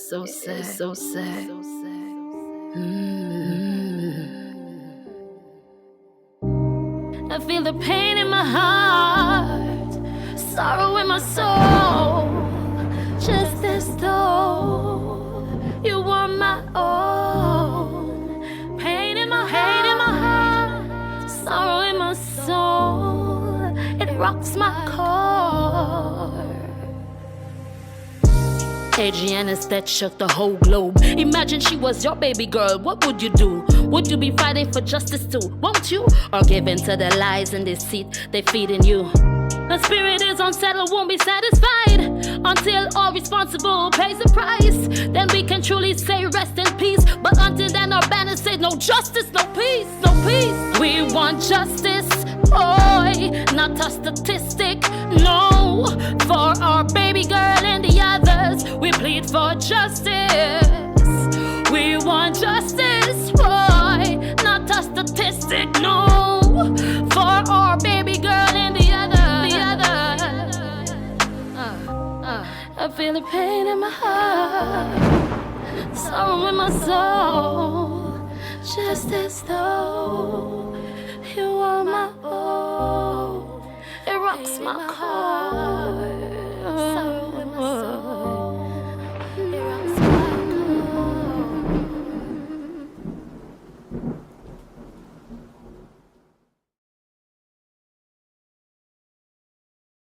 so sad, so sad. I feel the pain in my heart, sorrow in my soul, just as though you were my own. Pain in my heart, sorrow in my soul, it rocks my core. Adrianna's death shook the whole globe. Imagine she was your baby girl, what would you do? Would you be fighting for justice too? Won't you? Or give in to the lies and deceit they feed in you? The spirit is unsettled, won't be satisfied until all responsible pays the price. Then we can truly say rest in peace. But until then our banner says no justice, no peace, no peace. We want justice, boy, not a statistic, no. For our baby girl and the others, we plead for justice. We want justice, boy, not a statistic, no. For our baby girl and the others. I feel the pain in my heart, sorrow in my soul, just as though you are my own. It rocks my core. Sorrow in my soul.